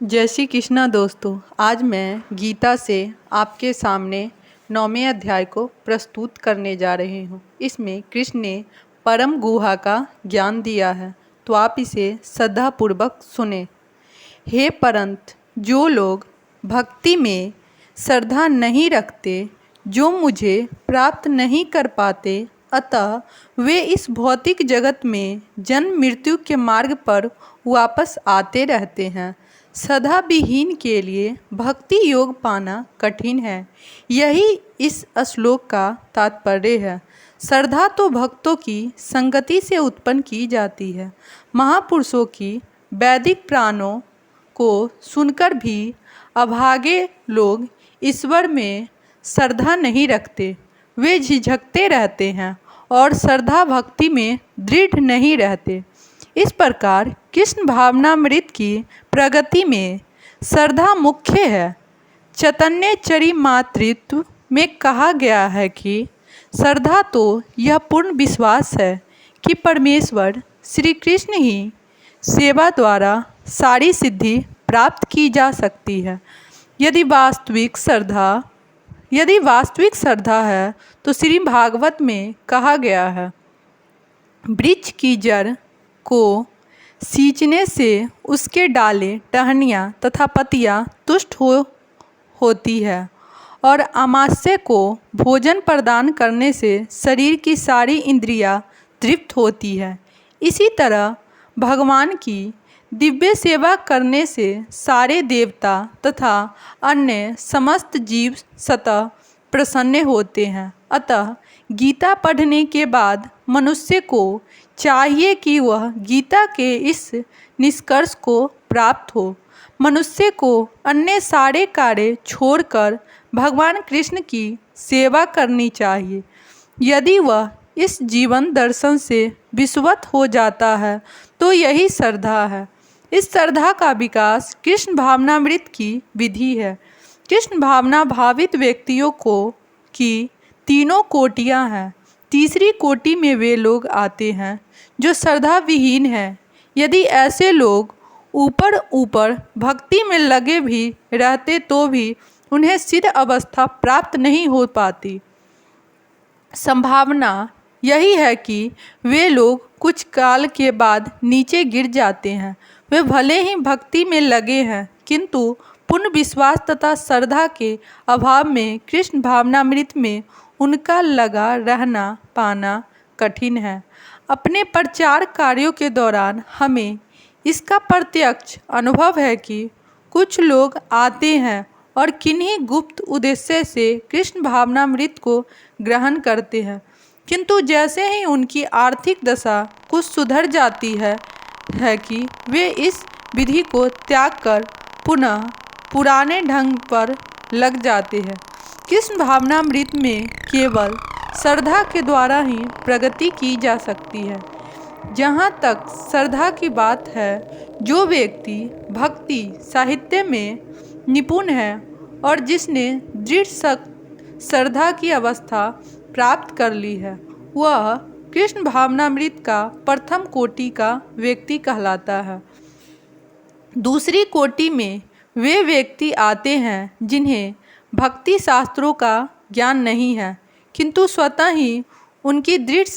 जय श्री कृष्णा दोस्तों। आज मैं गीता से आपके सामने 9वें अध्याय को प्रस्तुत करने जा रही हूँ। इसमें कृष्ण ने परम गुहा का ज्ञान दिया है, तो आप इसे श्रद्धापूर्वक सुने। हे परंत, जो लोग भक्ति में श्रद्धा नहीं रखते, जो मुझे प्राप्त नहीं कर पाते, अतः वे इस भौतिक जगत में जन्म मृत्यु के मार्ग पर वापस आते रहते हैं। श्रद्धा विहीन के लिए भक्ति योग पाना कठिन है, यही इस श्लोक का तात्पर्य है। श्रद्धा तो भक्तों की संगति से उत्पन्न की जाती है। महापुरुषों की वैदिक प्राणों को सुनकर भी अभागे लोग ईश्वर में श्रद्धा नहीं रखते, वे झिझकते रहते हैं और श्रद्धा भक्ति में दृढ़ नहीं रहते। इस प्रकार कृष्ण भावनामृत की प्रगति में श्रद्धा मुख्य है। चैतन्य चरिमातृत्व में कहा गया है कि श्रद्धा तो यह पूर्ण विश्वास है कि परमेश्वर श्री कृष्ण ही सेवा द्वारा सारी सिद्धि प्राप्त की जा सकती है। यदि वास्तविक श्रद्धा है तो श्री भागवत में कहा गया है, वृक्ष की जड़ को सींचने से उसके डाले, टहनियाँ तथा पत्तियाँ तुष्ट होती है और अमावस्या को भोजन प्रदान करने से शरीर की सारी इंद्रियाँ तृप्त होती है। इसी तरह भगवान की दिव्य सेवा करने से सारे देवता तथा अन्य समस्त जीव सतः प्रसन्न होते हैं। अतः गीता पढ़ने के बाद मनुष्य को चाहिए कि वह गीता के इस निष्कर्ष को प्राप्त हो। मनुष्य को अन्य सारे कार्य छोड़कर भगवान कृष्ण की सेवा करनी चाहिए। यदि वह इस जीवन दर्शन से विस्वत हो जाता है तो यही श्रद्धा है। इस श्रद्धा का विकास कृष्ण भावनामृत की विधि है। कृष्ण भावना भावित व्यक्तियों की तीनों कोटियाँ हैं। तीसरी कोटि में वे लोग आते हैं जो श्रद्धा विहीन हैं। यदि ऐसे लोग ऊपर भक्ति में लगे भी रहते तो भी उन्हें सिद्ध अवस्था प्राप्त नहीं हो पाती। संभावना यही है कि वे लोग कुछ काल के बाद नीचे गिर जाते हैं। वे भले ही भक्ति में लगे हैं, किंतु पूर्ण विश्वास तथा श्रद्धा के अभाव में कृष्ण भावनामृत में उनका लगा रहना पाना कठिन है। अपने प्रचार कार्यों के दौरान हमें इसका प्रत्यक्ष अनुभव है कि कुछ लोग आते हैं और किन्हीं गुप्त उद्देश्य से कृष्ण भावनामृत को ग्रहण करते हैं, किंतु जैसे ही उनकी आर्थिक दशा कुछ सुधर जाती है कि वे इस विधि को त्याग कर पुनः पुराने ढंग पर लग जाते हैं। कृष्ण भावनामृत में केवल श्रद्धा के द्वारा ही प्रगति की जा सकती है। जहाँ तक श्रद्धा की बात है, जो व्यक्ति भक्ति साहित्य में निपुण है और जिसने दृढ़ श्रद्धा की अवस्था प्राप्त कर ली है, वह कृष्ण भावनामृत का प्रथम कोटि का व्यक्ति कहलाता है। दूसरी कोटि में वे व्यक्ति आते हैं जिन्हें भक्ति शास्त्रों का ज्ञान नहीं है, किंतु स्वतः ही उनकी दृढ़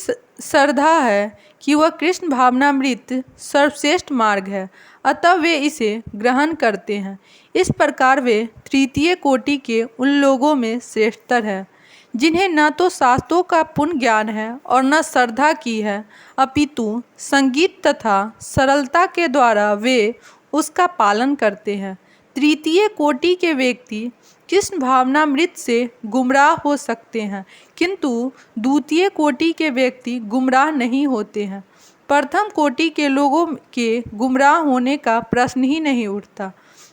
श्रद्धा है कि वह कृष्ण भावनामृत सर्वश्रेष्ठ मार्ग है, अतः वे इसे ग्रहण करते हैं। इस प्रकार वे तृतीय कोटि के उन लोगों में श्रेष्ठतर है जिन्हें न तो शास्त्रों का पूर्ण ज्ञान है और न श्रद्धा की है, अपितु संगीत तथा सरलता के द्वारा वे उसका पालन करते हैं। तृतीय कोटि के व्यक्ति कृष्ण भावनामृत से गुमराह हो सकते हैं, किंतु द्वितीय कोटि के व्यक्ति गुमराह नहीं होते हैं। प्रथम कोटि के लोगों के गुमराह होने का प्रश्न ही नहीं उठता।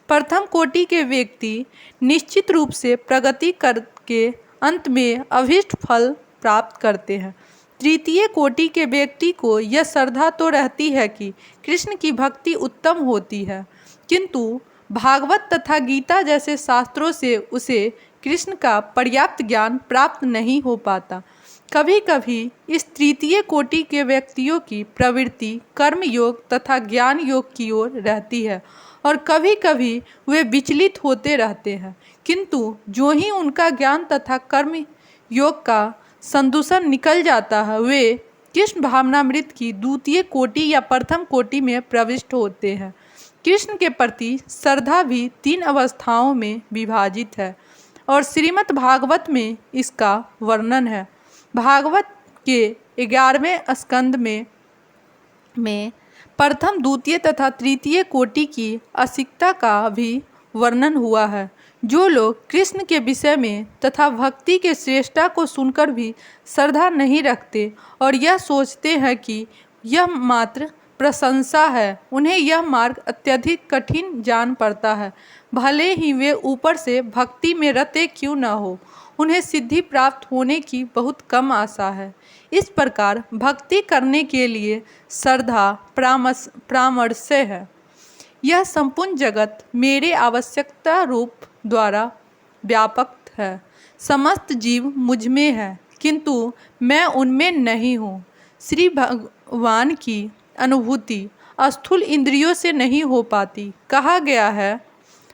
प्रथम कोटि के व्यक्ति निश्चित रूप से प्रगति करके अंत में अभीष्ट फल प्राप्त करते हैं। तृतीय कोटि के व्यक्ति को यह श्रद्धा तो रहती है कि कृष्ण की भक्ति उत्तम होती है, किंतु भागवत तथा गीता जैसे शास्त्रों से उसे कृष्ण का पर्याप्त ज्ञान प्राप्त नहीं हो पाता। कभी कभी इस तृतीय कोटि के व्यक्तियों की प्रवृत्ति कर्म योग तथा ज्ञान योग की ओर रहती है और कभी कभी वे विचलित होते रहते हैं, किंतु जो ही उनका ज्ञान तथा कर्म योग का संदूषण निकल जाता है, वे कृष्ण भावनामृत की द्वितीय कोटि या प्रथम कोटि में प्रविष्ट होते हैं। कृष्ण के प्रति श्रद्धा भी 3 अवस्थाओं में विभाजित है और श्रीमद् भागवत में इसका वर्णन है। भागवत के 11वें स्कंद में प्रथम, द्वितीय तथा तृतीय कोटि की असिकता का भी वर्णन हुआ है। जो लोग कृष्ण के विषय में तथा भक्ति के श्रेष्ठता को सुनकर भी श्रद्धा नहीं रखते और यह सोचते हैं कि यह मात्र प्रशंसा है, उन्हें यह मार्ग अत्यधिक कठिन जान पड़ता है। भले ही वे ऊपर से भक्ति में रते क्यों न हो, उन्हें सिद्धि प्राप्त होने की बहुत कम आशा है। इस प्रकार भक्ति करने के लिए श्रद्धा परामर्श है। यह संपूर्ण जगत मेरे आवश्यकता रूप द्वारा व्यापक है। समस्त जीव मुझ में है, किंतु मैं उनमें नहीं हूँ। श्री भगवान की अनुभूति स्थूल इंद्रियों से नहीं हो पाती। कहा गया है,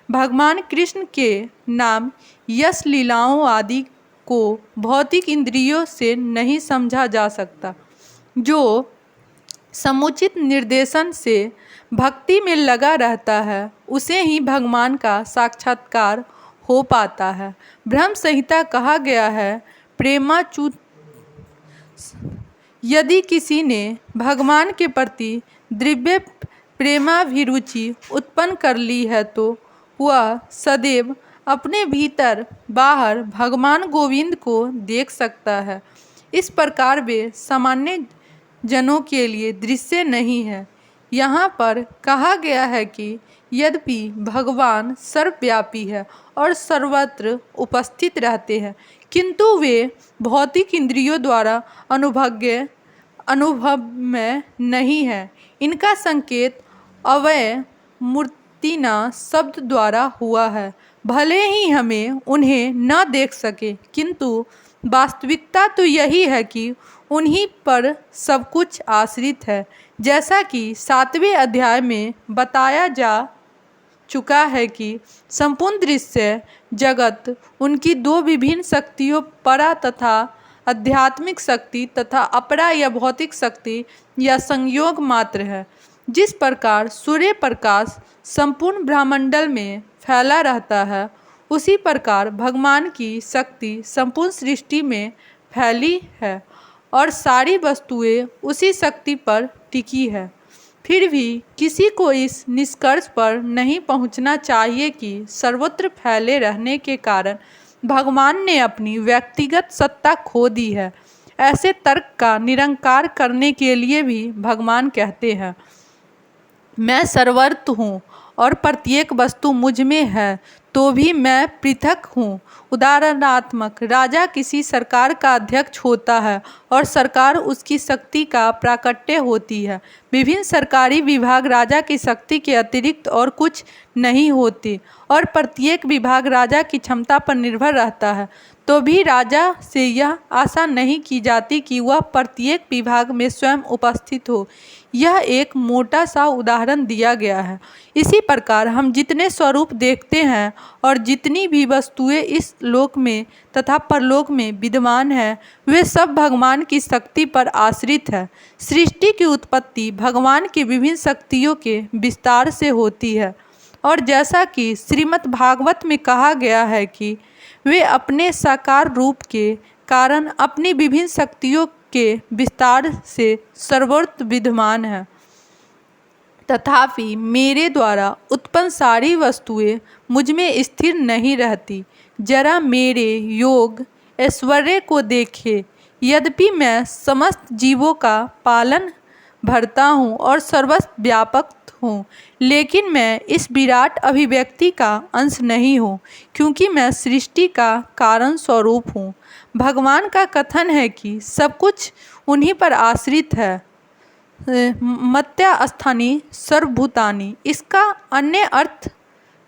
भगवान कृष्ण के नाम यश लीलाओं आदि को भौतिक इंद्रियों से नहीं समझा जा सकता। जो समुचित निर्देशन से भक्ति में लगा रहता है, उसे ही भगवान का साक्षात्कार हो पाता है। ब्रह्म संहिता कहा गया है, प्रेमाच्युत यदि किसी ने भगवान के प्रति दिव्य प्रेमाभिरुचि उत्पन्न कर ली है, तो वह सदैव अपने भीतर बाहर भगवान गोविंद को देख सकता है। इस प्रकार वे सामान्य जनों के लिए दृश्य नहीं है। यहाँ पर कहा गया है कि यद्यपि भगवान सर्वव्यापी है और सर्वत्र उपस्थित रहते हैं, किंतु वे भौतिक इंद्रियों द्वारा अनुभव में नहीं है। इनका संकेत अव्यय मूर्तिना शब्द द्वारा हुआ है। भले ही हमें उन्हें न देख सके, किंतु वास्तविकता तो यही है कि उन्हीं पर सब कुछ आश्रित है। जैसा कि 7वें अध्याय में बताया जा चुका है कि संपूर्ण दृश्य जगत उनकी 2 विभिन्न शक्तियों, परा तथा आध्यात्मिक शक्ति तथा अपरा या भौतिक शक्ति या संयोग मात्र है। जिस प्रकार सूर्य प्रकाश संपूर्ण ब्रह्मांड में फैला रहता है, उसी प्रकार भगवान की शक्ति संपूर्ण सृष्टि में फैली है और सारी वस्तुएं उसी शक्ति पर टिकी है। फिर भी किसी को इस निष्कर्ष पर नहीं पहुंचना चाहिए कि सर्वत्र फैले रहने के कारण भगवान ने अपनी व्यक्तिगत सत्ता खो दी है। ऐसे तर्क का निराकरण करने के लिए भी भगवान कहते हैं, मैं सर्वत्र हूँ और प्रत्येक वस्तु मुझ में है, तो भी मैं पृथक हूँ। उदाहरणात्मक, राजा किसी सरकार का अध्यक्ष होता है और सरकार उसकी शक्ति का प्राकट्य होती है। विभिन्न सरकारी विभाग राजा की शक्ति के अतिरिक्त और कुछ नहीं होते और प्रत्येक विभाग राजा की क्षमता पर निर्भर रहता है, तो भी राजा से यह आशा नहीं की जाती कि वह प्रत्येक विभाग में स्वयं उपस्थित हो। यह एक मोटा सा उदाहरण दिया गया है। इसी प्रकार हम जितने स्वरूप देखते हैं और जितनी भी वस्तुएं इस लोक में तथा परलोक में विद्यमान है, वे सब भगवान की शक्ति पर आश्रित है। सृष्टि की उत्पत्ति भगवान की विभिन्न शक्तियों के विस्तार से होती है और जैसा कि श्रीमद् भागवत में कहा गया है कि वे अपने साकार रूप के कारण अपनी विभिन्न शक्तियों के विस्तार से सर्वत्र विद्यमान है। तथापि मेरे द्वारा उत्पन्न सारी वस्तुएं मुझ में स्थिर नहीं रहती। जरा मेरे योग ऐश्वर्य को देखें। यद्यपि मैं समस्त जीवों का पालन भरता हूँ और सर्वत्र व्यापक हूँ, लेकिन मैं इस विराट अभिव्यक्ति का अंश नहीं हूँ, क्योंकि मैं सृष्टि का कारण स्वरूप हूँ। भगवान का कथन है कि सब कुछ उन्हीं पर आश्रित है। मत्यास्थानी सर्वभूतानि, इसका अन्य अर्थ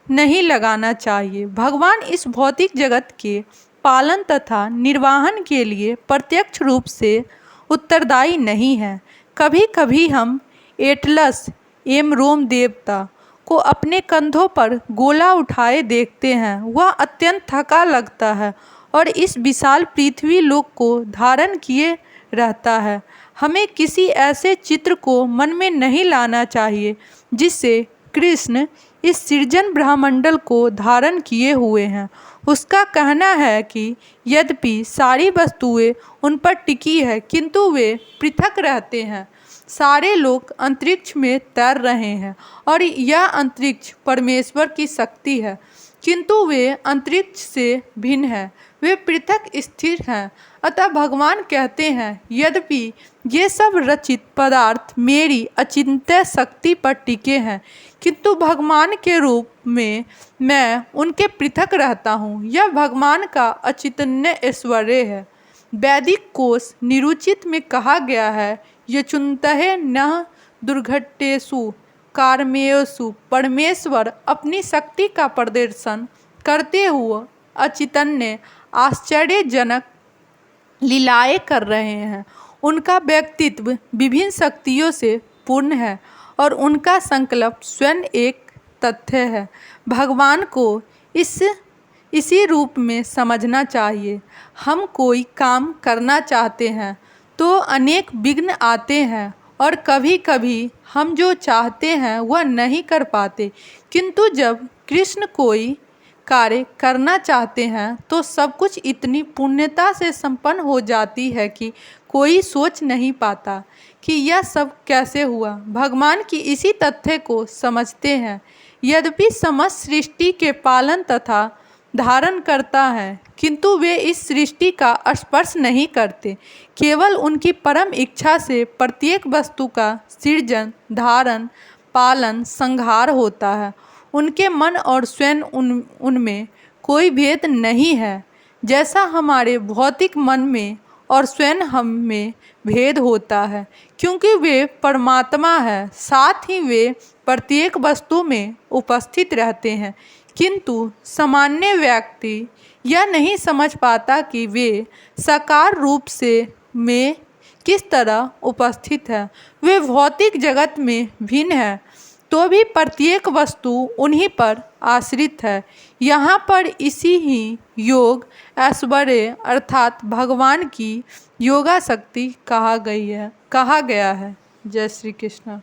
नहीं लगाना चाहिए। भगवान इस भौतिक जगत के पालन तथा निर्वहन के लिए प्रत्यक्ष रूप से उत्तरदायी नहीं है। कभी कभी हम एटलस एवं रोम देवता को अपने कंधों पर गोला उठाए देखते हैं। वह अत्यंत थका लगता है और इस विशाल पृथ्वी लोक को धारण किए रहता है। हमें किसी ऐसे चित्र को मन में नहीं लाना चाहिए जिससे कृष्ण इस सृजन ब्रह्मंडल को धारण किए हुए हैं। उसका कहना है कि यद्यपि सारी वस्तुएं उन पर टिकी है किंतु वे पृथक रहते हैं। सारे लोग अंतरिक्ष में तैर रहे हैं और यह अंतरिक्ष परमेश्वर की शक्ति है, किंतु वे अंतरिक्ष से भिन्न हैं, वे पृथक स्थिर हैं। अतः भगवान कहते हैं, यद्यपि ये सब रचित पदार्थ मेरी अचिंत्य शक्ति पर टिके हैं, किंतु भगवान के रूप में मैं उनके पृथक रहता हूँ। यह भगवान का अचिंत्य ऐश्वर्य है। वैदिक कोश निरुचित में कहा गया है, यचुंतहे न दुर्घटेषु कार्मेषु। परमेश्वर अपनी शक्ति का प्रदर्शन करते हुए अचिंत्य आश्चर्यजनक लीलाएं कर रहे हैं। उनका व्यक्तित्व विभिन्न शक्तियों से पूर्ण है और उनका संकल्प स्वयं एक तथ्य है। भगवान को इसी रूप में समझना चाहिए। हम कोई काम करना चाहते हैं तो अनेक विघ्न आते हैं और कभी कभी हम जो चाहते हैं वह नहीं कर पाते, किंतु जब कृष्ण कोई कार्य करना चाहते हैं तो सब कुछ इतनी पूर्णता से संपन्न हो जाती है कि कोई सोच नहीं पाता कि यह सब कैसे हुआ। भगवान की इसी तथ्य को समझते हैं। यद्यपि समस्त सृष्टि के पालन तथा धारण करता है, किंतु वे इस सृष्टि का स्पर्श नहीं करते। केवल उनकी परम इच्छा से प्रत्येक वस्तु का सृजन, धारण, पालन, संहार होता है। उनके मन और स्वयं उनमें कोई भेद नहीं है, जैसा हमारे भौतिक मन में और स्वयं हम में भेद होता है। क्योंकि वे परमात्मा है, साथ ही वे प्रत्येक वस्तु में उपस्थित रहते हैं, किंतु सामान्य व्यक्ति यह नहीं समझ पाता कि वे साकार रूप से में किस तरह उपस्थित है। वे भौतिक जगत में भिन्न है तो भी प्रत्येक वस्तु उन्हीं पर आश्रित है। यहाँ पर इसी ही योग ऐश्वर्य अर्थात भगवान की योगा शक्ति कहा गया है। जय श्री कृष्ण।